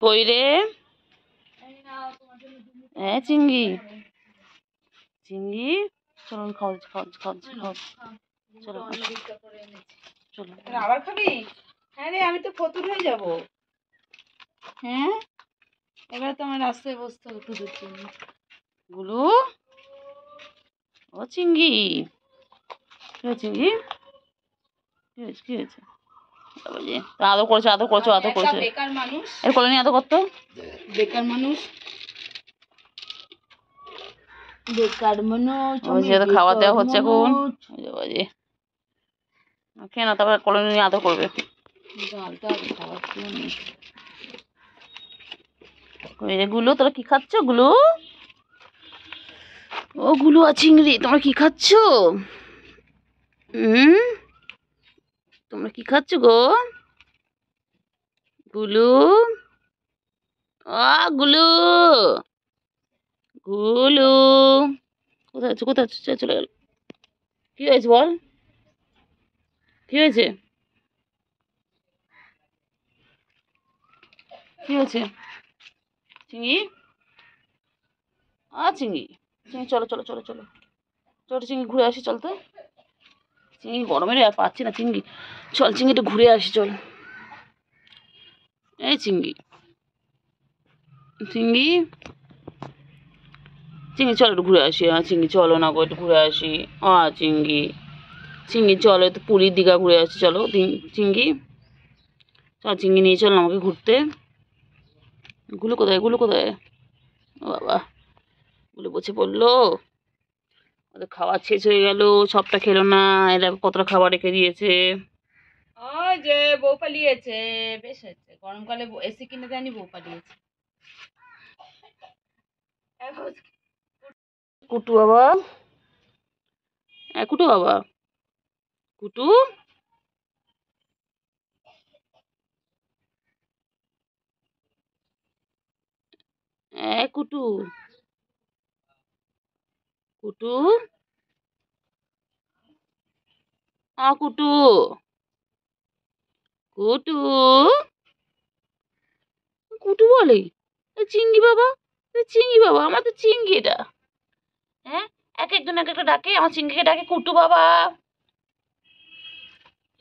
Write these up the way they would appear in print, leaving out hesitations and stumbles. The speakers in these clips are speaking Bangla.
কই রে? চিংড়ি চিংড়ি, চলো খাওয়াচ্ছি খাওয়াচ্ছি খাওয়াচ্ছি খাওয়াচ্ছি, চলো চলো। আবার খাবি? হ্যাঁ রে, আমি তো ফতুর হয়ে যাব। হ্যাঁ, এবার তো আমার রাস্তায় বসতে হবে পুজোর জন্য। গুলু, ও চিংড়ি, কি হয়েছে চিংড়ি? কি হয়েছে কি হয়েছে? আদর করছে আদর করছো আদর করছে। বেকার মানুষ, এর কোলে নিয়ে আদর করতো। বেকার মানুষ, বেকার মানুষ। ওই যে খাওয়া দেওয়া হচ্ছে এখন। খেয়ে না, তারপর কোলে নিয়ে আদর করবে। গুলু, তোরা কি খাচ্ছ গুলু? ও গুলু আর চিংড়ি, তোমরা কি খাচ্ছ? তোমরা কি খাচ্ছ গো? গুলু, গুলু, গুলু, কোথায় আছো কোথায় আছো? চলে গেল। কি হয়েছে বল, কি হয়েছে? কি হয়েছে চিংড়ি? চিংড়ি চিংড়ি, চলো চলো চলো চলো চলো চিংড়ি, ঘুরে আসি চল তো। চিংড়ি গরমের আর পাচ্ছি না চিংড়ি, চল চিংড়ি একটু ঘুরে আসি চল। এই চিংড়ি চিংড়ি চিংড়ি, চলো একটু ঘুরে আসি। চিংড়ি চলো না গো, একটু ঘুরে আসি। চিংড়ি চিংড়ি চলো, একটু পুরীর দীঘা ঘুরে আসি চলো। চিংড়ি চল, চিংড়ি নিয়ে চল আমাকে ঘুরতে। গুলো কোথায় গুলো কোথায়? ও বাবা, গুলো বসে পড়লো। ওদের খাওয়া শেষ হয়ে গেল, সবটা খেলো না। এরা কতটা খাবার রেখে দিয়েছে। ওই যে বউ পালিয়েছে, বেশ হয়েছে। গরমকালে এসি কিনে দেয়নি, বউ পালিয়েছে। কুটু বাবা, কুটু বাবা, কুটু, কুটু, কুটু, কুটু, কুটু, কুটু বলে চিংড়ি বাবা, চিংড়ি বাবা, আমার তো চিংড়ি এটা। হ্যাঁ, এক একজন এক একটা ডাকে, আমার চিংড়িকে ডাকে কুটু বাবা।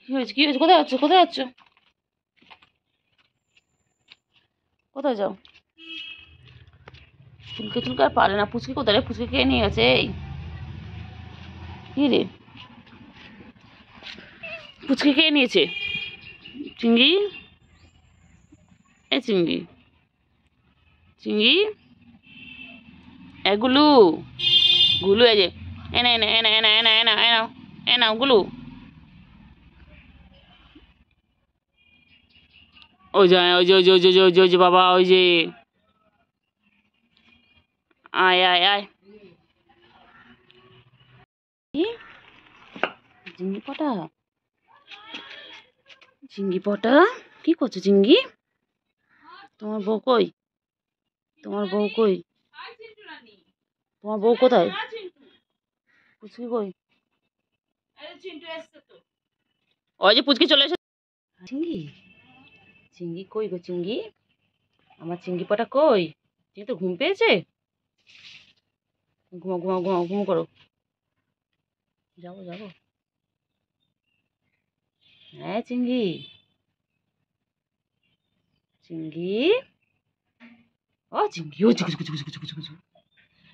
কি হয়েছে কি হয়েছে? কোথায় যাচ্ছ কোথায় যাচ্ছ? কোথায় যাও? চুলকে চুলকে আর পারে না। পুচকি কোথায় রে? পুচকি কে নিয়ে গেছে? এই কি রে, পুচকি কে নিয়েছে? চিংড়ি, এই চিংড়ি চিংড়ি, গুলু, গুলু, এই যে এনা এনা এনা এনা এনা এনা এনা এনা গুলু, ওই যে ওই যে ওই যে ওই যে ওই যে ওই যে বাবা, ওই যে আয় আয় আয়। চিংড়ি পটা, চিংড়ি পটা, কি করছো চিংড়ি? তোমার বউ কই? তোমার বউ কই? তোমার বউ কোথায়? পুচকি কই? ওই যে পুচকি চলে এসে। চিংড়ি, চিংড়ি কই গো চিংড়ি? আমার চিংড়ি পটা কই? চিংড়ি তো ঘুম পেয়েছে। ঘুমো ঘুমো ঘুমো ঘুমো করো। যাবো যাবো। হ্যাঁ চিংড়ি, চিংড়ি, চিংড়ি, ও চিকু চিকু চিকু চিকু চিকু চিকু,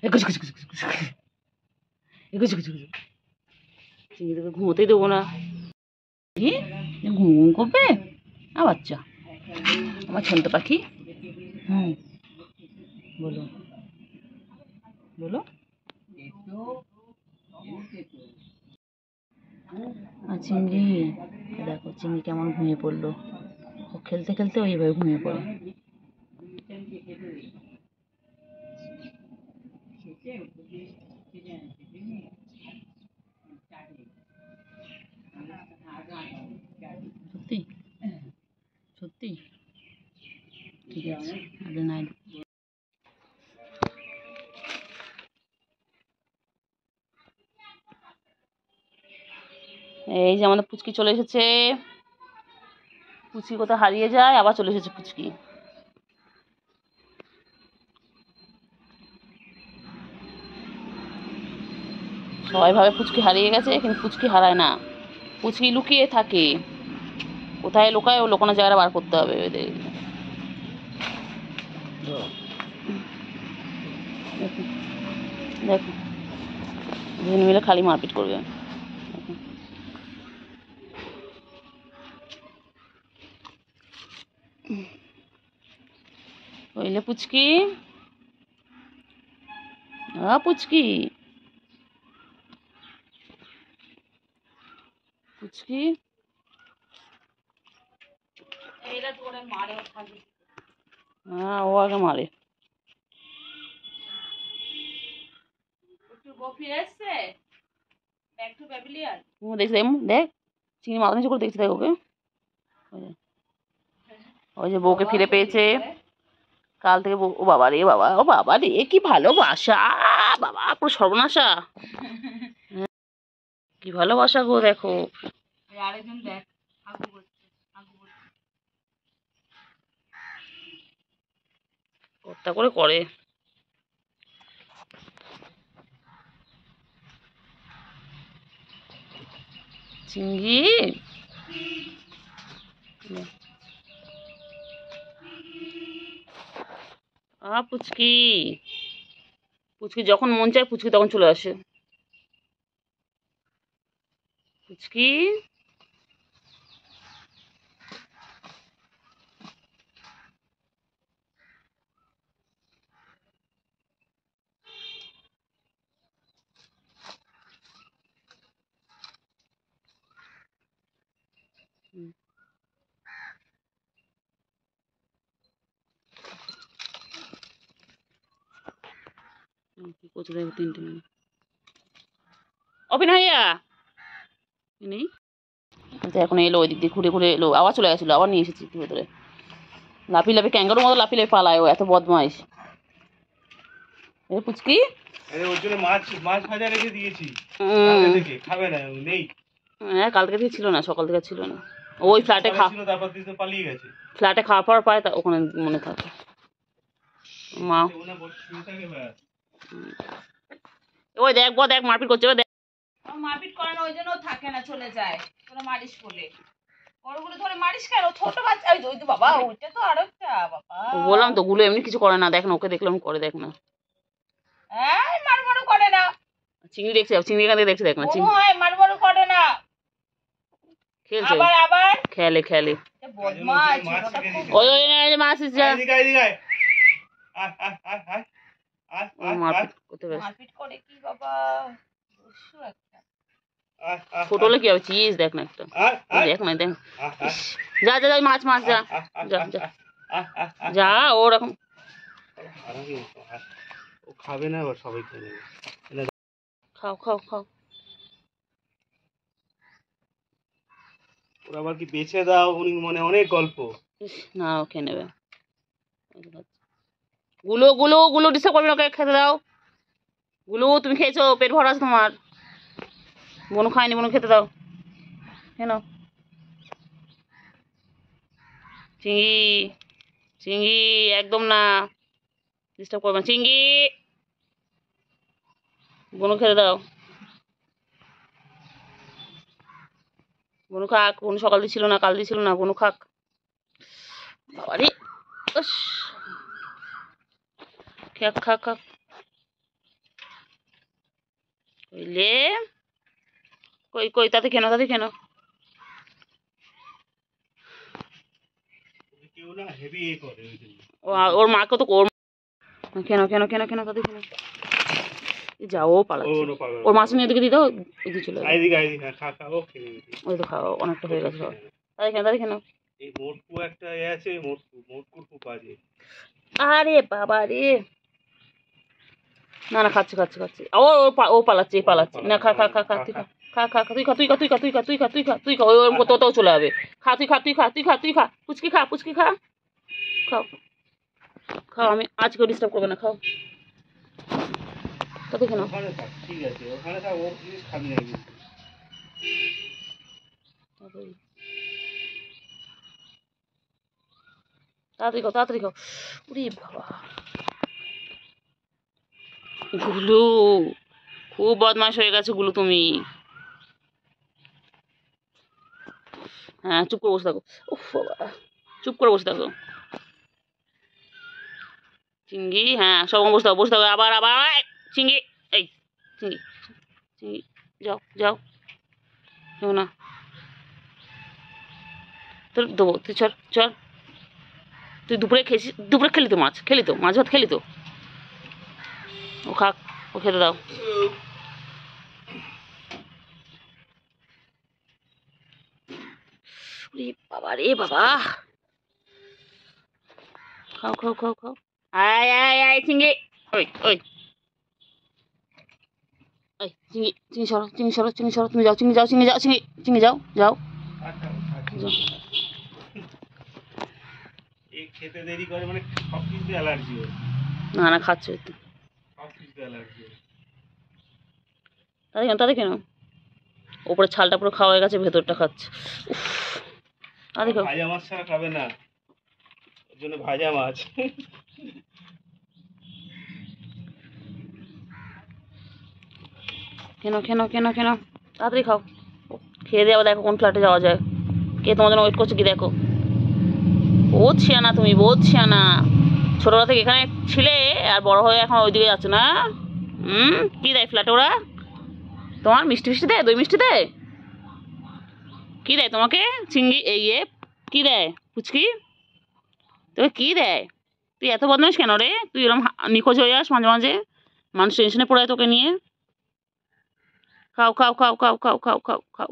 চিকু চিকু চিকু চিকু চিকু, চিংড়ি তোকে ঘুমোতেই দেবো না। কি ঘুম ঘুম করবে? বাচ্চা, আমার ছোট্ট পাখি। বলো বলো। চিংড়ি, দেখো চিংড়ি কেমন ঘুমিয়ে পড়লো। ও খেলতে খেলতে ওইভাবে ঘুমিয়ে পড়ে। সত্যি সত্যি, ঠিক আছে, নাই। এই যে আমাদের পুচকি চলে এসেছে। পুচকি কোথায় হারিয়ে যায়, আবার চলে এসেছে পুচকি। সবাই ভাবে পুচকি হারিয়ে গেছে, কিন্তু পুচকি হারায় না, পুচকি লুকিয়ে থাকে। কোথায় লুকায় ও লুকানো জায়গাটা বার করতে হবে ওদের। দেখো দেখো, দুজন মিলে খালি মারপিট করবে। বুঝলে পুচকি, পুচকি পুচকি, হ্যাঁ ও আগে মারে। দেখছি দেখ, চিনি মাথা নিচু করে দেখছি, দেখ ওকে। ওই যে বউকে ফিরে পেয়েছে কাল থেকে। ও বাবা রে বাবা, ও বাবা রে, কি ভালোবাসা বাবা, পুরো সর্বনাশা। কি ভালোবাসা গো, দেখো। আরেকজন দেখ, কর্তা করে করে। চিঙ্গি, পুচকি, পুচকি যখন মন চায় পুচকি তখন চলে আসে। পুচকি, কি করছে দেখো, 3টে মিনিট অভিনয় নেই। এখন এলো ওই দিক দিয়ে ঘুরে ঘুরে এলো, আবার চলে গেছিলো, আবার নিয়ে এসেছি ভেতরে। লাফি লাফি ক্যাঙ্গারুর মতো লাফি লাফি পালায়, ও এত বদমাইশ। পুচকি, ওর জন্য মাছ ভাজা রেখে দিয়েছি, খাবে না, নেই। হ্যাঁ কালকে থেকে ছিল না, সকাল থেকে ছিল না। ওই ফ্ল্যাটে তারপর পালিয়ে গেছে। ফ্ল্যাটে খাওয়া পাওয়ার পায়, ওখানে মনে থাকে মা। ওই দেখ দেখ মারপিট করছে, ওই দেখ। মারপিট করে না, ওই জন্য থাকে না, চলে যায়। তোরা মারিস বলে, বড়গুলো ধরে মারিস কেন? ছোট বাচ্চা, ওই তো বাবা, ওইটা তো আরেকটা বাবা। বললাম তো, গুলো এমনি কিছু করে না, দেখ না, ওকে দেখলাম করে, দেখ না। মারমারু করে না। চিংড়ি দেখছি, চিংড়ি এখান থেকে দেখছি, দেখ না। মারমারু করে না, খেলছে, আবার আবার খেলে খেলে। বদমাশ, ওই ওই মাছ যা মারপিট করতে পারে। মারপিট করে কি বাবা, ছোট হলে কি হবে, চিজ দেখ না একটা, দেখ না, দেখ। যা যা যা, মাছ মাছ যা যা যা যা, ওরকম খাবে না, আবার সবাই খেয়ে নেবে। খাও খাও খাও। ওরা আবার কি বেছে দাও, উনি মনে অনেক গল্প। না ও খেয়ে নেবে। গুলো গুলো গুলো ডিস্টার্ব করবে না, ওকে খেতে দাও। গুলো তুমি খেয়েছো, পেট ভরা আছে তোমার। বনু খায়নি, বনু খেতে দাও। কেন চিংড়ি, চিংড়ি একদম না, ডিস্টার্ব করবে না চিংড়ি। বনু খেতে দাও। বনু খাক, বনু সকাল দিছিল না, কাল দিছিল না, বনু খাক। বাবারে, খাক খাক খাক। কইলে কই কই, তাতে কেন, তাতে কেন? ওর মাকে তো কেন কেন কেন কেন, তাতে কেন? যাও পালাচ্ছে, ওর মাছ নিয়ে এদিকে দিতে, ওইদিকে চলে যাবে। ওই তো খাওয়া অনেকটা হয়ে গেছে, তাদের কেন, তাদের কেন? আরে বাবা রে, না না, খাচ্ছে খাচ্ছে খাচ্ছে, ও পালাচ্ছে, পালাচ্ছে না। খা খা খা খা, তুই খা খা খা খা, তুই খা তুই খা তুই খা তুই খা তুই খা তুই খা তুই খা, ওই ওর তোটাও চলে যাবে। খা তুই খা তুই খা তুই খা তুই খা, পুচকি খা, পুচকি খা, খাও খাও, আমি আজকেও ডিস্টার্ব করবে না, খাও। তাতে কেন? ঠিক আছে, ওখানে থাক, ও জিনিস খাবি না। তাড়াতাড়ি খাও, তাড়াতাড়ি খাও। উরে বাবা, গুলু খুব বদমাশ হয়ে গেছে গুলো তুমি। হ্যাঁ চুপ করে বসে থাকো। উফ বাবা, চুপ করে বসে থাকো চিঙ্গি। হ্যাঁ সব বসে থাকো, বসে থাকো। আবার আবার এই, চিঙ্গি, এই চিঙ্গি, চিঙ্গি, যাও যাও, যাও না, তোর দেবো, তুই চল চল। তুই দুপুরে খেয়েছিস, দুপুরে খেলি তো মাছ, খেলি তো মাছ ভাত খেলি তো। ও খাক, ও খেতে দাও। ওরে বাবা রে বাবা, খাও খাও খাও খাও। আয় আয় আয় চিঙ্গি, ওই ওই ওই চিঙ্গি, চিঙ্গি সরো, চিঙ্গি সরো, চিঙ্গি সরো, তুমি যাও, চিঙ্গি যাও, চিঙ্গি যাও, চিঙ্গি, চিঙ্গি যাও যাও যাও। এই খেতে দেরি করে মানে সব কিছুতে অ্যালার্জি হয়, না না খাচ্ছ তো, সব কিছুতে অ্যালার্জি হয়। তাদের কেন ওপরে ছালটা পুরো খাওয়া হয়ে গেছে, ভেতরটা খাচ্ছে। উফ, তাদের খাও। ভাজা মাছ ছাড়া খাবে না, ওর জন্য ভাজা মাছ। কেন কেন কেন কেন, তাড়াতাড়ি খাও। খেয়ে দিয়ে আবার দেখো কোন ফ্ল্যাটে যাওয়া যায়। কে তোমার জন্য ওয়েট করছে কি দেখো। বহুত শিয়ানা তুমি, বহুত শিয়ানা। ছোটবেলা থেকে এখানে ছিলে আর বড় হয়ে এখন ওইদিকে যাচ্ছ না। কি দেয় ফ্ল্যাটে ওরা তোমার? মিষ্টি ফিষ্টি দেয়, দই মিষ্টি দেয়? কি দেয় তোমাকে চিংড়ি এই কি দেয় পুচকি? তোকে কি দেয়? তুই এত বদমাইশ কেন রে? তুই এরকম নিখোঁজ হয়ে যাস মাঝে মাঝে, মানুষ টেনশনে পড়ে যায় তোকে নিয়ে। খাও খাও খাও খাও খাও খাও খাও খাও,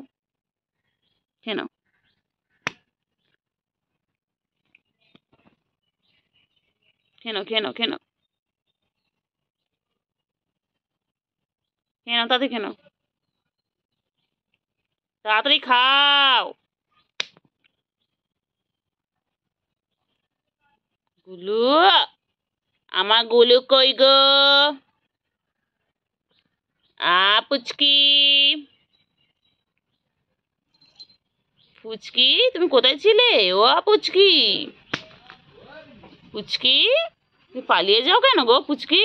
খেয়ে নাও। খেয়ে নাও খেয়ে নাও খেয়ে নাও খেয়ে নাও, তাড়াতাড়ি খেয়ে নাও, তাড়াতাড়ি খাও। গুলু, আমার গুলু কই গো? পুচকি, পুচকি তুমি কোথায় ছিলে? ও পুচকি, পুচকি তুমি পালিয়ে যাও কেন গো পুচকি?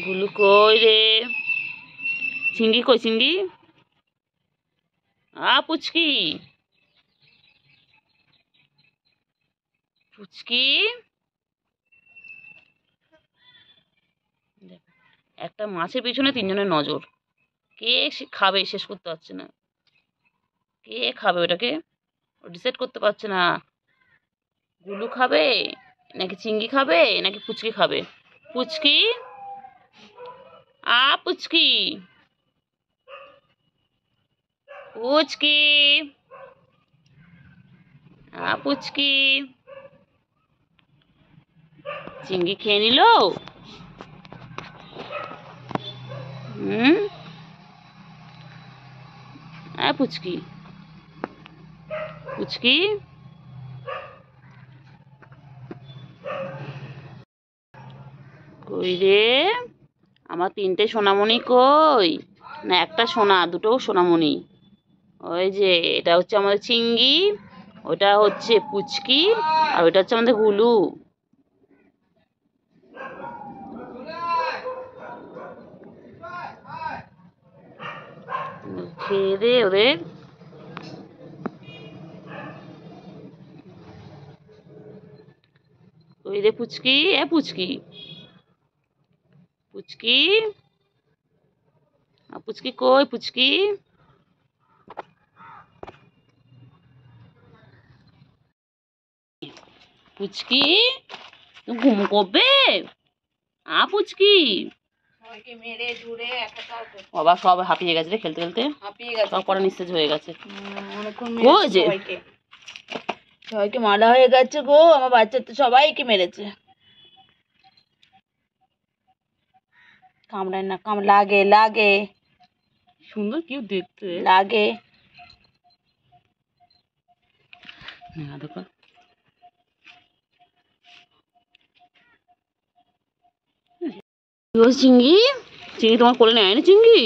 গুলু কই রে? চিঙ্গি কই চিঙ্গি? পুচকি, পুচকি, একটা মাছের পিছনে তিনজনের নজর। কে খাবে শেষ করতে পারছে না, কে খাবে ওটাকে ডিসাইড করতে পারছে না। গুলু খাবে নাকি চিঙ্গি খাবে নাকি পুচকি খাবে? পুচকি, পুচকি, পুচকি, পুচকি। চিঙ্গি খেয়ে নিল। পুচকি, পুচকি, কই রে আমার তিনটে সোনামণি কই? না একটা সোনা, দুটো সোনামণি। ওই যে এটা হচ্ছে আমাদের চিঙ্গি, ওটা হচ্ছে পুচকি, আর ওইটা হচ্ছে আমাদের গুলু। খেয়ে দে ওদের। ওই রে পুচকি, পুচকি, পুচকি, পুচকি কই পুচকি? পুচকি তুমি ঘুম করবে? পুচকি, সবাইকে মেরে ঝুড়ে একটা বাবা সব হাঁপিয়ে গেছে রে খেলতে খেলতে, হাঁপিয়ে গেছে, সব পরে নিস্তেজ হয়ে গেছে। অনেকক্ষণ ওই মেরেছে যে। সবাইকে, সবাইকে মারা হয়ে গেছে গো। আমার বাচ্চা তো সবাইকে মেরেছে। কামড়ায় না, লাগে লাগে, সুন্দর কিউ দেখতে লাগে। দেখো চিংড়ি, চিংড়ি তোমার কোলে নেয়নি চিংড়ি?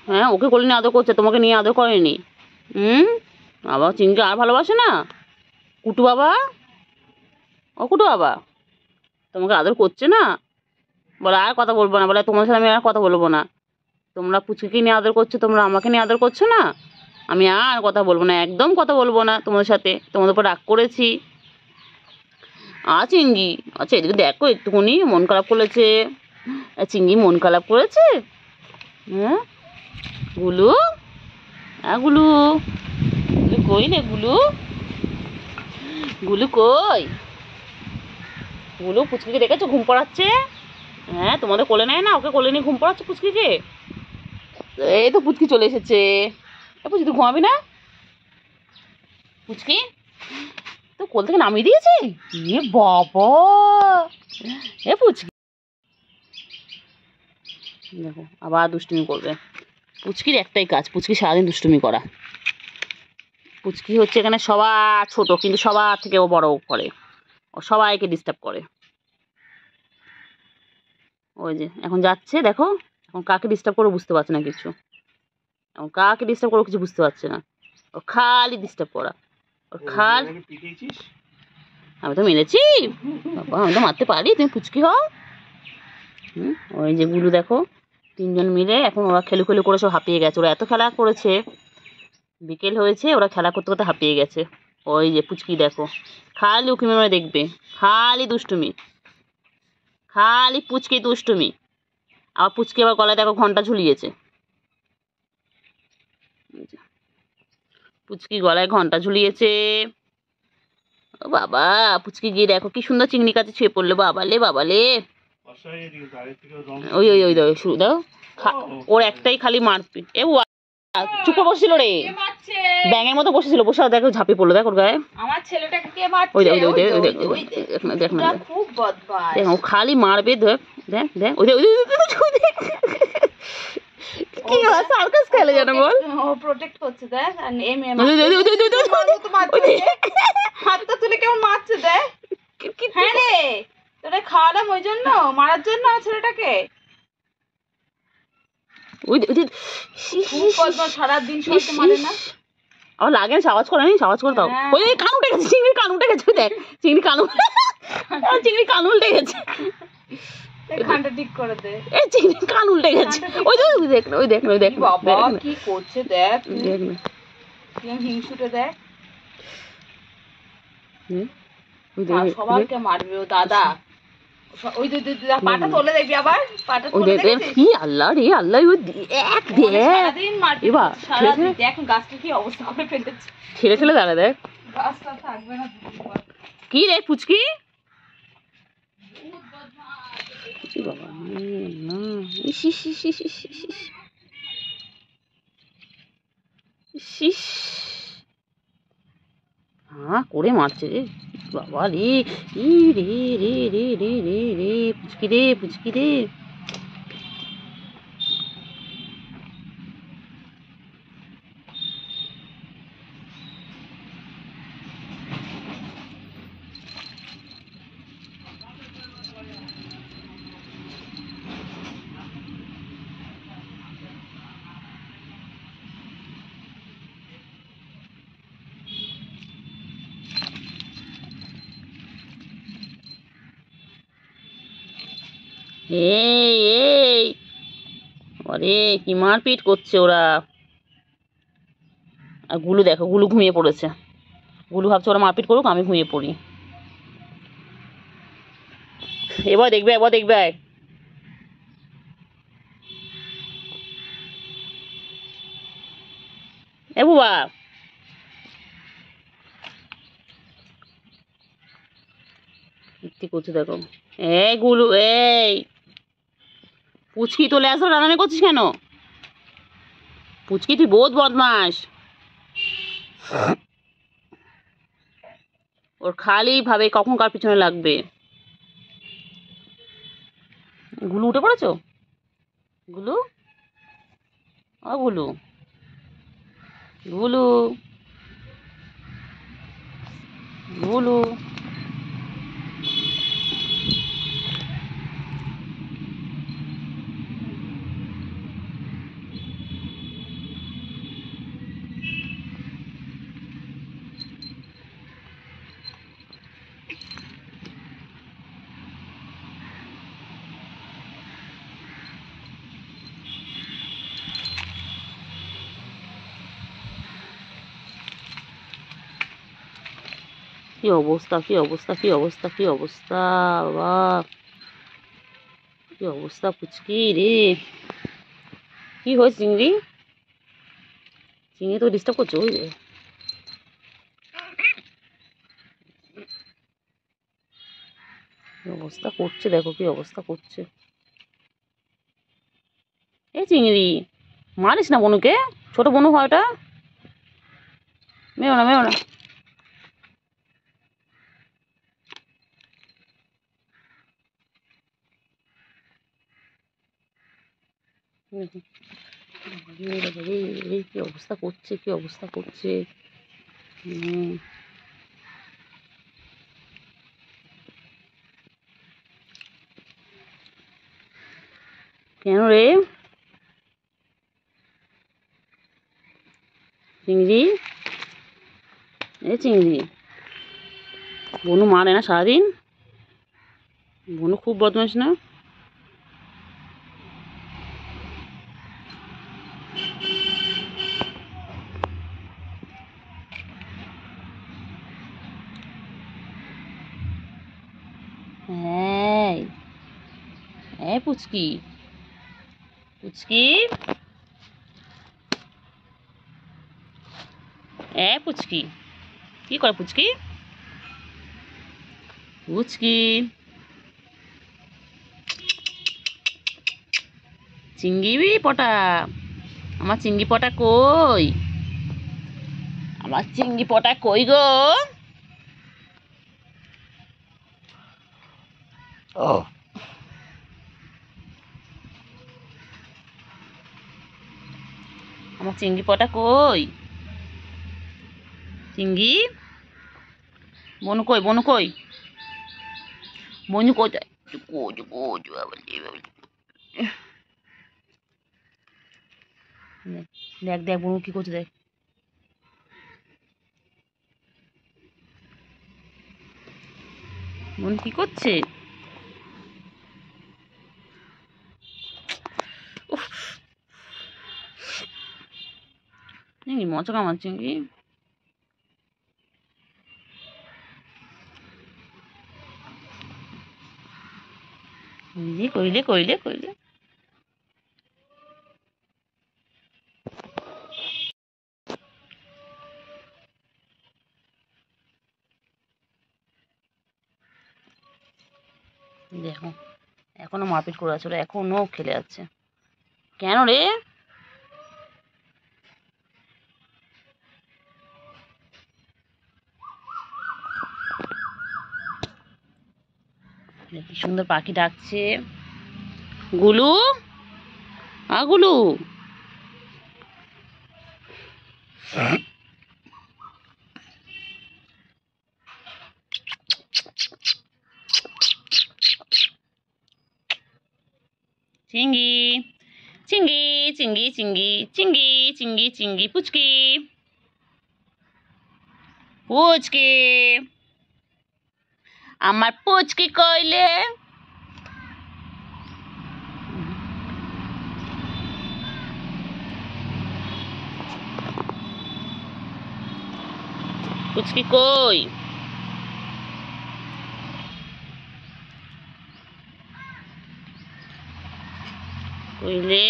হ্যাঁ, ওকে কোলে নিয়ে আদর করছে, তোমাকে নিয়ে আদর করেনি। আবার চিংড়ি আর ভালোবাসে না? কুটু বাবা, ও কুটু বাবা, তোমাকে আদর করছে না? বলে আর কথা বলবো না, বলে তোমার সাথে আমি আর কথা বলবো না। তোমরা পুচকিকে নিয়ে আদর করছো, তোমরা আমাকে নিয়ে আদর করছো না, আমি আর কথা বলবো না, একদম কথা বলবো না তোমাদের সাথে, তোমাদের উপর রাগ করেছি। চিংড়ি, আচ্ছা এদিকে দেখো একটুখানি মন খারাপ করেছে। চিংড়ি মন খারাপ করেছে। হ্যাঁ গুলু, গুলু, গুলু কই রে গুলু? গুলু কই? গুলু পুচকিকে দেখেছো ঘুম পড়াচ্ছে? হ্যাঁ, তোমাদের কোলে নেয় না, ওকে কোলে নিয়ে ঘুম পড়াচ্ছে পুচকিকে। এই তো পুচকি চলে এসেছে। পুচকি তুই ঘুমাবি না? পুচকি তো কোল থেকে নামিয়ে দিয়েছে? এ বাবা, এ পুচকি দেখো আবার দুষ্টুমি করবে। পুচকির একটাই কাজ, পুচকি সারাদিন দুষ্টুমি করা। পুচকি হচ্ছে এখানে সবার ছোট, কিন্তু সবার থেকে ও বড় করে, ও সবাইকে ডিস্টার্ব করে। ওই যে এখন যাচ্ছে, দেখো এখন কাকে ডিস্টার্ব করে বুঝতে পারছে না কিছু, এখন কাকে ডিস্টার্ব করে কিছু বুঝতে পারছে না, ও খালি ডিস্টার্ব করা, ওর খাল। আমি তো মেরেছি বাবা, আমি তো মারতে পারি, তুমি পুচকি হও। ওই যে গুলু দেখো, তিনজন মিলে এখন ওরা খেলু খেলু করে সব হাঁপিয়ে গেছে, ওরা এত খেলা করেছে, বিকেল হয়েছে, ওরা খেলা করতে করতে হাঁপিয়ে গেছে। ওই যে পুচকি দেখো খালি উকি মেরে দেখবে, খালি দুষ্টুমি, খালি পুচকি দুষ্টুমি। আবার পুচকি আবার গলায় দেখো ঘন্টা ঝুলিয়েছে, পুচকি গলায় ঘন্টা ঝুলিয়েছে। ও বাবা, পুচকি গিয়ে দেখো কি সুন্দর চিংড়ি কাছে ছুঁয়ে পড়লো, বাবালে বাবালে। ওই ওই ওই দেখো শুরু দাও, ওর একটাই খালি মারপিট। চুপ করে বসছিল রে, ব্যাঙের মতো বসেছিল, বসে দেখো ঝাঁপিয়ে পড়লো, দেখো ওর গায়ে। আমার ছেলেটাকে কে মারছে? ওই দেখ দেখ না, খুব বদমাশ। দেখ ও খালি মারবে, দেখ দেখ দেখ ওই দেখ কি সার্কাস খেলে যেন বল, ও প্রোটেক্ট করছে দেখ। আর এম এম ওই হাতটা তুলে কেমন মারছে দেখ। হ্যাঁ রে, তোরা খাওয়ালাম ওই জন্য, মারার জন্য আমার ছেলেটাকে। সারাদিন সবাইকে মারে না, আমার লাগে না, আওয়াজ করে নি, আওয়াজ করে দাও। ওই কান উঠে গেছে, চিংড়ি কান উঠে গেছে, দেখ চিংড়ি কান, চিংড়ি কান উল্টে গেছে, খানটা ঠিক করে দে। এই চিংড়ি কান উল্টে গেছে, ওই দেখ ওই দেখ ওই দেখ বাবা কি করছে দেখ, দেখ না হিংসুটে দেখ। সবাইকে মারবে ও দাদা। ওই পাটা তোলে দেখবি আবার, পাটা তোলে দেখবি। কি আল্লাহ রে আল্লাহ, ওই দেখ দেখ সারাদিন মারবে, সারাদিন দেখ গাছটা কি অবস্থা করে ফেলেছে, ঠেলে ঠেলে দাঁড়া দেখ। গাছটা থাকবে না। কি রে পুচকি? বাবা না, ইস ইস ইস ইস ইস ইস ইস ইস, হ্যাঁ করে মারছে রে বাবা রে, ই রে রে রে রে রে রে পুচকি রে, পুচকি রে। এই এই আরে কি মারপিট করছে ওরা। আর গুলু দেখো, গুলু ঘুমিয়ে পড়েছে, গুলু ভাবছে ওরা মারপিট করুক, আমি ঘুমিয়ে পড়ি। এবার দেখবে, এবার দেখবে, এ বাবা কি করছে দেখো। এই গুলু, এই পুচকি তোলে আসো, রান্না করছিস কেন? পুচকি তুই বহুত বদমাস, ওর খালি ভাবে কখন কার পিছনে লাগবে। গুলু উঠে পড়েছো? গুলু, ও গুলু, গুলু, গুলু, কি অবস্থা, কি অবস্থা, কি অবস্থা, কি অবস্থা, বাবা কি অবস্থা পুচকি রে। কি হয়েছে চিংড়ি? চিংড়ি তো ডিস্টার্ব করছে। ওই রে, কি অবস্থা করছে দেখো, কি অবস্থা করছে। এই চিংড়ি, মারিস না বনুকে, ছোট বনু হয় ওটা, মেও না মেও না। কি অবস্থা করছে, কি অবস্থা করছে। হুম, কেন রে চিংড়ি? এ চিংড়ি, বনু মারে না সারাদিন? বনু খুব বদমাইশ না? হ্যাঁ, হ্যাঁ পুচকি, পুচকি, হ্যাঁ পুচকি, কি করে পুচকি? পুচকি, চিংড়ি পটা, আমার চিংড়ি পটা কই? আমার চিংড়ি পটা কই গো? আমার চিংড়ি পটা কই? চিংড়ি, বনু কই, বনু কই, বনু কোথায়? দেখ দেখ বনু কি করছে দেখ। বনু কি করছে? উফ, চিংড়ি মজা কামার চিংড়ি। কইলে কইলে কইলে কইলে। দেখো, এখনো মারপিট করে আছে, ওরা এখনো খেলে যাচ্ছে। কেন রে? কি সুন্দর পাখি ডাকছে। গুলু, গুলু, চিংড়ি, চিংড়ি, চিংড়ি, চিংড়ি, চিংড়ি, চিংড়ি, চিংড়ি, পুচকি, পুচকি, আমার পুচকি কইলে? পুচকি কই? কইলে?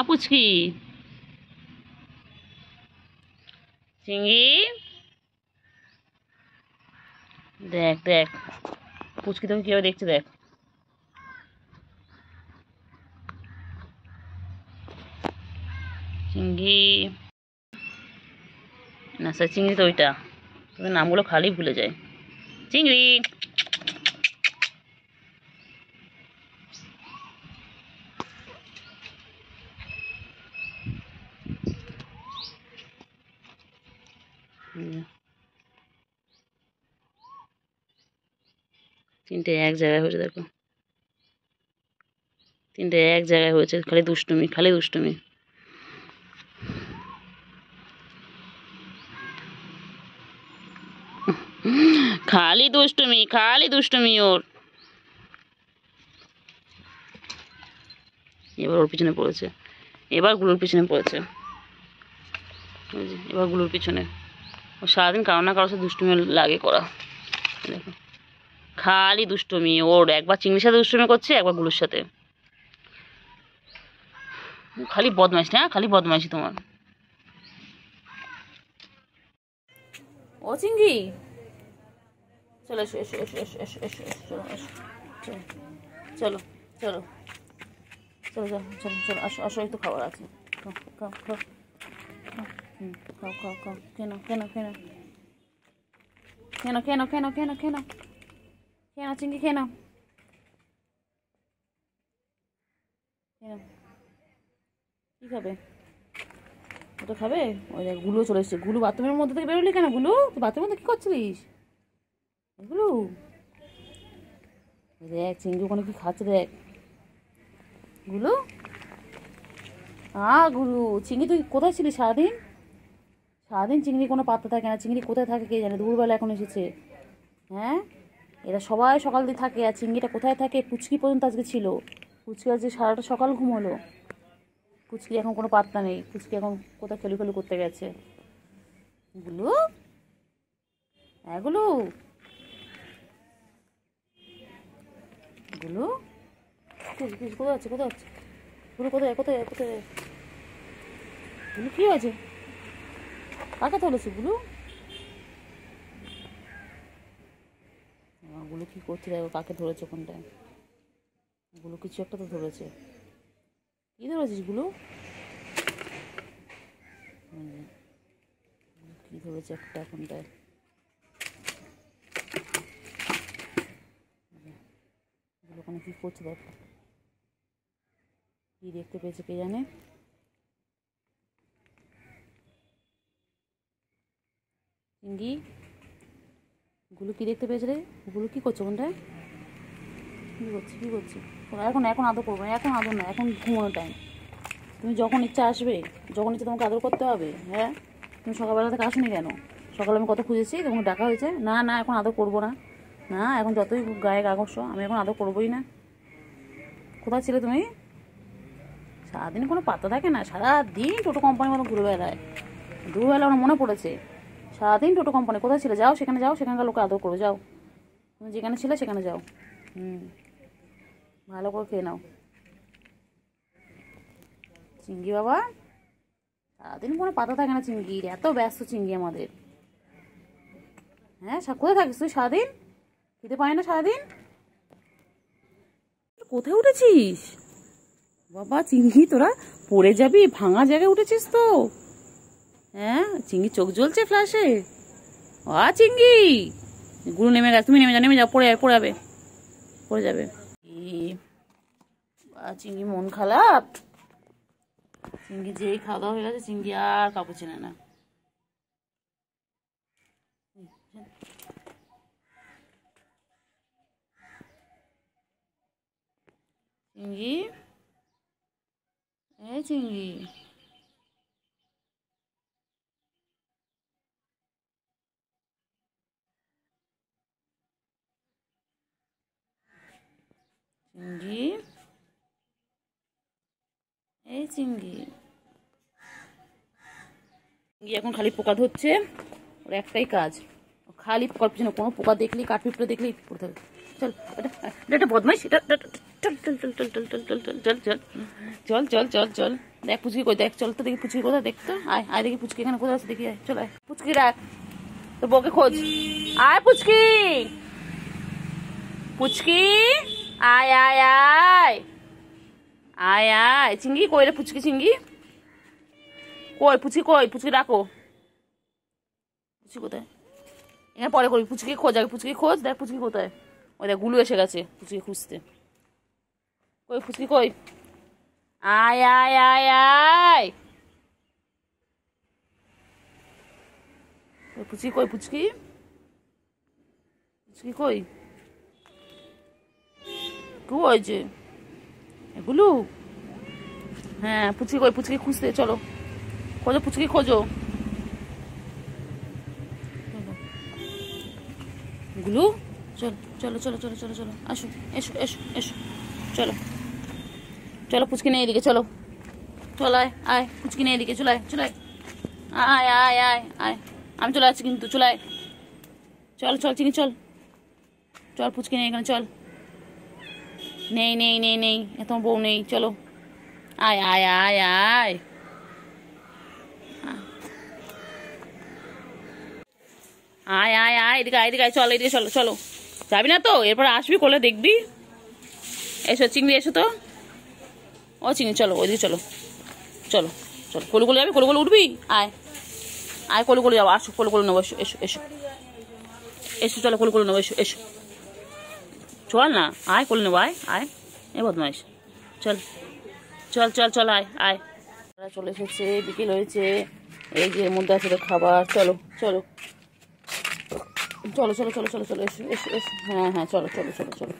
পুচকি, চিংড়ি, দেখ দেখ, পুচকি তোকে কিভাবে দেখছে দেখ। চিংড়ি, না স্যার চিংড়ি তো ওইটা, তোদের নামগুলো খালি ভুলে যায়। চিংড়ি, তিনটে এক জায়গায় হয়েছে দেখো, তিনটে এক জায়গায় হয়েছে, খালি দুষ্টুমি, খালি দুষ্টুমি। খালি দুষ্টুমি, খালি দুষ্টুমি ওর। এবার ওর পিছনে পড়েছে, এবার গুলোর পিছনে পড়েছে, এবার গুলোর পিছনে। ও সারাদিন কারো না কারোর সাথে দুষ্টুমি লাগে করা। দেখো খালি দুষ্টুমি ওর, একবার চিংড়ির সাথে দুষ্টুমি করছে, একবার গুলোর সাথে। খালি বদমাইশ না, খালি বদমাইশি তোমার। ও চিংড়ি চলো, এসো এসো এসো এসো এসো এসো এসো, চলো এসো, চলো চলো চলো চলো চলো চলো, আসো আসো, একটু খাবার আছে, খাও খাও খাও খাও খাও খাও, কেন কেন কেন কেন কেন কেন কেন কেন কেন চিংড়ি কেন কেন কি খাবে? ওটা খাবে? ওই দেখ গুলো চলে এসছে। গুলো বাথরুমের মধ্যে থেকে বেরোলি কেন? গুলো তুই বাথরুমের মধ্যে কি করছিলিস? এগুলো দেখ চিংড়ি ওখানে কি খাচ্ছে দেখ। গুলো গুলো চিংড়ি তুই কোথায় ছিলি সারাদিন? সারাদিন চিংড়ি কোনো পাত্তা থাকে না। চিংড়ি কোথায় থাকে কে জানে, দুপুরবেলা এখন এসেছে। হ্যাঁ, এরা সবাই সকাল দিয়ে থাকে, আর চিংড়িটা কোথায় থাকে? পুচকি পর্যন্ত আজকে ছিল। পুচকি আজকে সারাটা সকাল ঘুমোলো। পুচকি এখন কোনো পাত্তা নেই। পুচকি এখন কোথায় খেলু খেলু করতে গেছে। গুলো গুলো গুলো কোথায় আছে? কোথায় আছে গুলো? কোথায় কোথায় কোথায় গুলো? কি হয়েছে? কাকে ধরেছে গুলো? গুলো কি করছে দেখো, কাকে ধরেছে কোনটায়? গুলো কিছু একটা তো ধরেছে। কি ধরেছিস গুলো? কি ধরেছে একটা কোনটায়? গুলো ওখানে কি করছে দেখো, কি দেখতে পেয়েছে কে জানে। চিংড়ি গুলো কি দেখতে পেয়েছে রে? গুলো কি করছে কোনটায়? কি করছে কি করছে? এখন এখন আদর করবো না, এখন আদর না, এখন ঘুমানোর টাইম। তুমি যখন ইচ্ছা আসবে, যখন ইচ্ছা তোমাকে আদর করতে হবে। হ্যাঁ, তুমি সকালবেলা থেকে আসোনি কেন? সকালে আমি কত খুঁজেছি, তোমাকে ডাকা হয়েছে। না না, এখন আদর করবো না। না, এখন যতই গায়ে গা ঘষো, আমি এখন আদর করবোই না। কোথায় ছিলে তুমি? সারাদিন কোনো পাত্তা থাকে না, সারাদিন টোটো কোম্পানির মতো ঘুরে বেড়ায়। দুবেলা আমার মনে পড়েছে, সারাদিন টোটো কোম্পানি। কোথায় ছিলে? যাও সেখানে, যাও সেখানকার লোকে আদর করো, যাও তুমি যেখানে ছিলে সেখানে যাও। ভালো করে খেয়ে নাও। চিংড়ি বাবা সারাদিন কোনো পাতা থাকে না চিংড়ির, এত ব্যস্ত চিংড়ি আমাদের। হ্যাঁ, কোথায় থাকিস তুই সারাদিন? খেতে পায় না সারাদিন? কোথায় উঠেছিস বাবা চিংড়ি? তোরা পড়ে যাবি, ভাঙা জায়গায় উঠেছিস তো। হ্যাঁ, চিংড়ি চোখ জ্বলছে ফ্ল্যাশে। চিংড়ি গুলো নেমে গেছে, তুমি নেমে যাও, নেমে যাও, পড়ে যাবে, পড়ে যাবে, পড়ে যাবে। চিংড়ি মন খারাপ। চিংড়ি যেই খাওয়া দাওয়া হয়ে গেছে, চিংড়ি আর কাপড় চেনে না। চিংড়ি চিংড়ি চিংড়ি চিংড়ি এখন খালি পোকা ধরছে, ওর একটাই কাজ, খালি পোকার পিছনে। কোনো পোকা দেখলি, কাঠপিঁপড়ে দেখলি পড়ে থাকবে। চল, এটা বদমাইশ, এটা চল চল চল চল চল চল চল চল চল চল চল চল চল চল। দেখ পুচকি কই, দেখ, চল তো দেখি পুচকি কোথায়, দেখতো। আয় আয় দেখি পুচকি এখানে কোথায় আছে, দেখি আয়, চল আয়। পুচকি রাখ, তো বউকে খোঁজ। আয় পুচকি, পুচকি আয় আয় আয় আয় আয়। চিংড়ি কই রে? পুচকি চিংড়ি কই? পুচকি কই? পুচকি ডাকো। পুচকি কোথায়? এখানে পরে করবি। পুচকি খোঁজ আগে, পুচকি খোঁজ, দেখ পুচকি কোথায়। ওই দেখ গুলো এসে গেছে পুচকি খুঁজতে। কই পুচকি কই? আয় আয় আয় আয়। পুচকি কই? পুচকি পুচকি কই? কি হয়েছে এগুলো? হ্যাঁ, পুচকি কই? পুচকি খুঁজতে চলো, খোঁজো পুচকি, খোঁজো। গুলো চলো চলো চলো চলো চলো, আসো, এসো এসো এসো, চলো চলো, পুচকি নেই এদিকে, চলো চল, আয় আয়, পুচকি নেই এদিকে, চলে আয়, চলে আয় আয় আয় আয় আয়। আমি চলে যাচ্ছি কিন্তু, চলায় চল চল চিনি চল, চল পুচকি নেই এখানে, চল। নেই নেই নেই নেই, এত বউ নেই, চলো আয় আয় আয় আয় আয় আয় আয়, এদিকে আয়, এদিকে আয়, চল এদিকে, চলো চলো। যাবি না তো? এরপর আসবি কোলে, দেখবি। এসো চিংড়ি, এসো তো। ও চিংড়ি চলো, ওইদিকে চলো, চলো চলো। কোলে কোলে যাবি? কোলে কোলে উঠবি? আয় আয়, কোলে কোলে যাবো, আসো কোলে কোলে নেবো, এসো এসো এসো এসো, চলো কোলে কোলে নেবো, এসো এসো, চল না, আয় কোলে নেবো, আয় আয়, এ বদমাইশ, চল চল চল চল, আয় আয়। চলে এসেছে, বিকেল হয়েছে, এই যে এর মধ্যে আছে তো খাবার, চলো চলো চলো চলো চলো চলো চলো, এসো এসো এসো, হ্যাঁ হ্যাঁ চলো চলো চলো চলো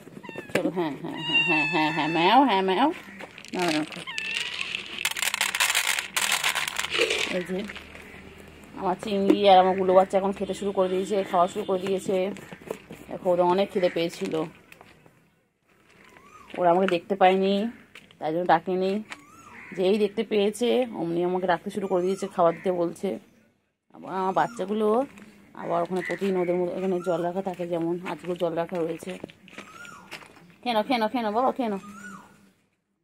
চলো, হ্যাঁ হ্যাঁ হ্যাঁ হ্যাঁ হ্যাঁ হ্যাঁ ম্যাও, হ্যাঁ ম্যাও ম্যাও ম্যাও। এই যে আমার চিংড়ি আর আমার গুলো বাচ্চা এখন খেতে শুরু করে দিয়েছে, খাওয়া শুরু করে দিয়েছে। দেখো ওরা অনেক খিদে পেয়েছিল, ওরা আমাকে দেখতে পায়নি তাই জন্য ডাকেনি, যেই দেখতে পেয়েছে অমনি আমাকে ডাকতে শুরু করে দিয়েছে, খাবার দিতে বলছে। আবার আমার বাচ্চাগুলো আবার ওখানে প্রতিদিন ওদের মধ্যে এখানে জল রাখা থাকে, যেমন আজকেও জল রাখা রয়েছে। কেন কেন কেন বাবা কেন,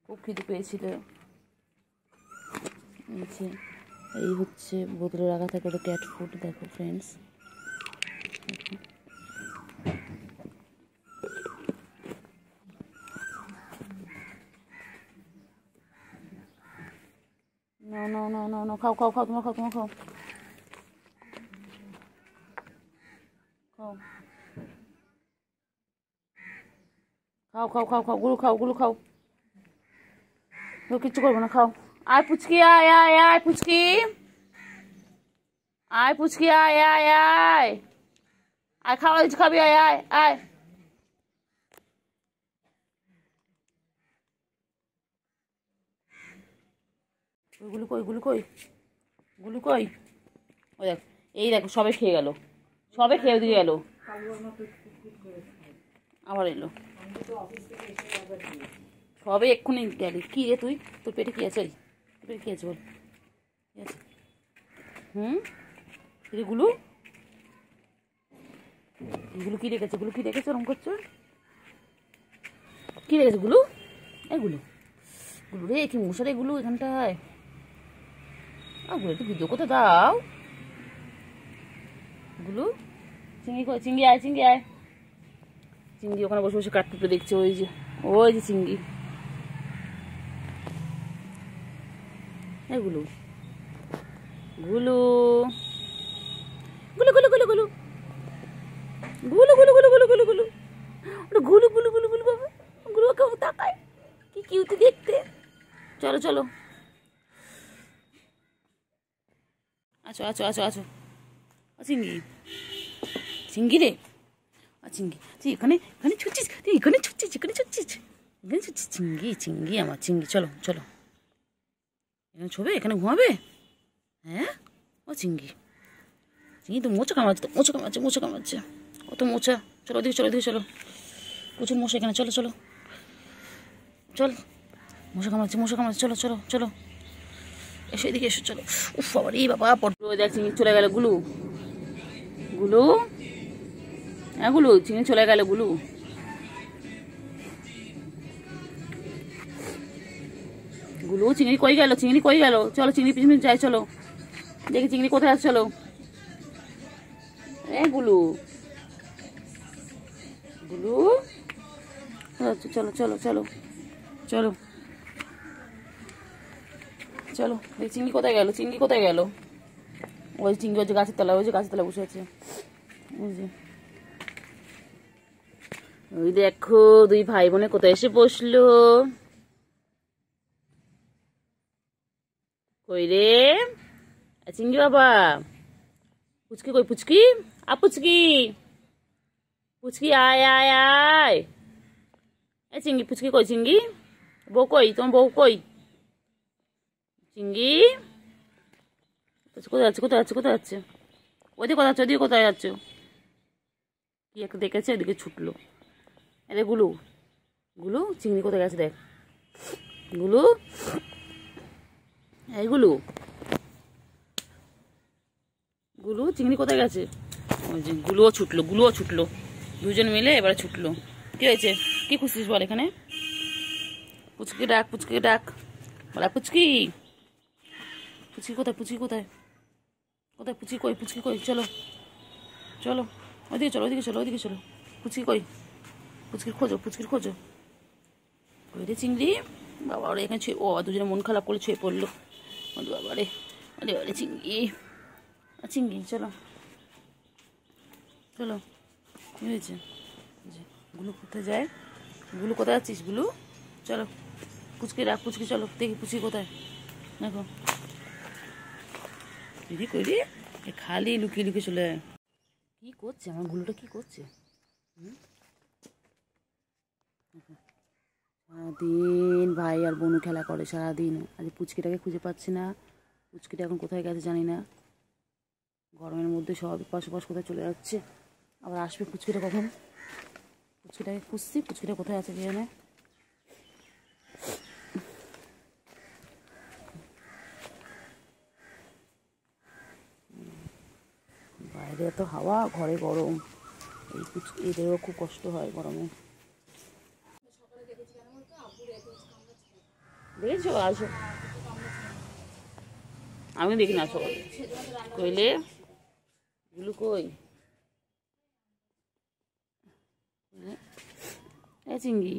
খুব খিদে পেয়েছিল। এই হচ্ছে বোতলে রাখা থাকে ওটা ক্যাট ফুড, দেখো ফ্রেন্ডস। না না না না না, খাও খাও খাও, তোমার খাও, তোমার খাও খাও খাও খাও খাও খাও, গুলো খাও, গুলো খাও, তো কিচ্ছু করবো না, খাও। আয় পুচকি, আয় আয় আয় পুচকি, আয় পুচকি, আয় আয় আয় আয়, খাওয়া দিচ্ছি, খাবি, আয় আয় আয়। গুলো কই, গুলো কই, গুলো কই, ওই দেখ, এই দেখো সবে খেয়ে গেল, সবে খেয়ে দিয়ে গেল, আবার এলো, সবে এক্ষুনি গেলি। কি রে তুই, তোর পেটে কি আছে? তোর পেটে কি আছে বল, কি আছে? রে গুলু, গুলু কি রেখেছে, গুলু কি রেখেছে, ওরম করছো কি রেখেছে গুলু? এই গুলু, গুলু রে কি মশারে গুলু এখানটায়, গুলো একটু ভিডিও করতে দাও। গুলু, চিংড়ি কই, চিংড়ি আয়, চিংড়ি আয়, চিংড়ি ওখানে বসে বসে কাটতে দেখছে, ওই যে ওই যে চিংড়ি। এই গুলু, গুলু গুলু গুলু গুলু গুলু গুলু গুলু গুলু গুলু গুলু গুলু, ওটা গুলু গুলু গুলু গুলু, বাবা গুলু কেমন তাকায়, কি কিউটি দেখতে। চলো চলো, আছো আছো আছো আছো, চিংড়ি, চিংড়ি রে, চিংড়ি তুই এখানে এখানে ছুটছিস, তুই এখানে ছুটছিস, এখানে ছুটছিস, এখানে ছুটছিস, চিংড়ি চিংড়ি আমার চিংড়ি, চলো চলো, এখানে ছবে, এখানে ঘুমাবে, হ্যাঁ ও চিংড়ি, চিংড়ি তো মোচা কামাচ্ছে, তো মোচা কামাচ্ছে, মোচা কামাচ্ছে, কত মোচা, চলো ওদিকে চলো, ওদিকে চলো, প্রচুর মশা এখানে, চলো চলো চল, মশা কামাচ্ছে, মশা কামাচ্ছে, চলো চলো চলো, এসো এদিকে এসো, চলো। উফ বাবা রে বাবা, পট্ট দেখ চিংড়ি চলে গেল, গুলু গুলু, হ্যাঁ গুলু, চিংড়ি চলে গেল, গুলু গুলু, চিংড়ি কই গেল, চিংড়ি কই গেল, চলো চিংড়ি পিছনে যাই, চলো দেখি চিংড়ি কোথায় আছে, চলো। এ গুলু, গুলু, চলো চলো চলো চলো চলো, এই চিংড়ি কোথায় গেল, চিংড়ি কোথায় গেল, ওই চিংড়ি ওই যে গাছের তলায়, ওই যে গাছের তলায় বসে আছে, ওই যে, ওই দেখো দুই ভাই বোনে কোথায় এসে বসলো, কই রে চিংড়ি বাবা, পুচকি কই, পুচকি আ পুচকি, পুচকি আয় আয় আয়, এ চিংড়ি, পুচকি কই, চিংড়ি বউ কই, তোমার বউ কই, চিংড়ি কোথায় যাচ্ছে, কোথায় যাচ্ছে, কোথায় যাচ্ছে, ওইদিকে কোথায় যাচ্ছে, ওইদিকে কোথায় যাচ্ছে, কি একটা দেখেছে ওইদিকে ছুটলো। আরে গুলু, গুলু চিংড়ি কোথায় গেছে দেখ, গুলু, এই গুলু, গুলু চিংড়ি কোথায় গেছে? ওই যে গুলুও ছুটলো দুজন মিলে এবারে ছুটলো। কি হয়েছে? কি খুঁজছিস বল এখানে? পুচকি ডাক বলা পুচকি কোথায়? কোথায় পুচকি কই? চলো ওইদিকে চলো। পুচকি কই? পুচকির খোঁজো ওই রে চিংড়ি। বাবা ওরা এখানে ছুঁয়ে, ও দুজনে মন খারাপ করে ছুঁয়ে পড়লো। বাবা রে চিংড়ি চলো কি হয়েছে? গুলু কোথায় যায়? গুলু কোথায় যাচ্ছিস গুলু? চলো পুচকি ডাক, চলো দেখি পুচকি কোথায়। দেখো দিদি কই রে, খালি লুকিয়ে চলে যায়। কি করছে আমার গুলুটা? কি করছে? সারাদিন ভাই আর বোনু খেলা করে সারাদিন। আজ পুচকিটাকে খুঁজে পাচ্ছি না। পুচকিটা এখন কোথায় গেছে জানি না। গরমের মধ্যে সব পাশ কোথায় চলে যাচ্ছে। আবার আসবে পুচকিটা কখন? পুচকিটাকে খুঁজছি, পুচকিটা কোথায় আছে কে জানে। বাইরে এত হাওয়া, ঘরে গরম। এদেরও খুব কষ্ট হয় গরমে। দেখেছো? আসো, আমি দেখি না সবাই কইলে। গুলু কই? চিংড়ি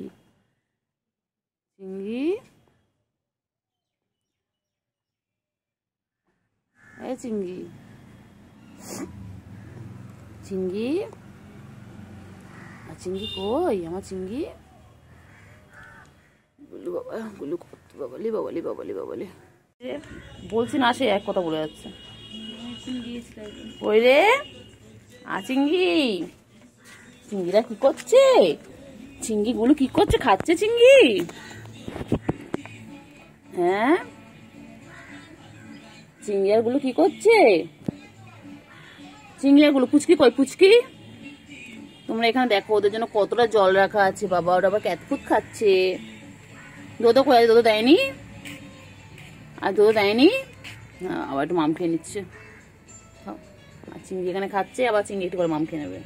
চিংড়ি কই আমার চিংড়ি? গুলু বাবালি বলছি না, সে এক কথা বলে যাচ্ছে। ওই রে চিংড়িরা কি করছে? চিংড়িগুলো কি করছে? খাচ্ছে চিংড়ি? হ্যাঁ, চিংড়িয়াগুলো কি করছে? চিংড়িয়াগুলো পুচকি কই? পুচকি তোমরা এখানে দেখো, ওদের জন্য কতটা জল রাখা আছে। বাবা ওরা আবার ক্যাটফুট খাচ্ছে। দোদো কই? দোদো দেয়নি? আর দোদো দেয়নি? আবার একটু মাম খেয়ে নিচ্ছে। আর চিংড়ি এখানে খাচ্ছে, আবার চিংড়ি একটু করে মাম খেয়ে নেবে।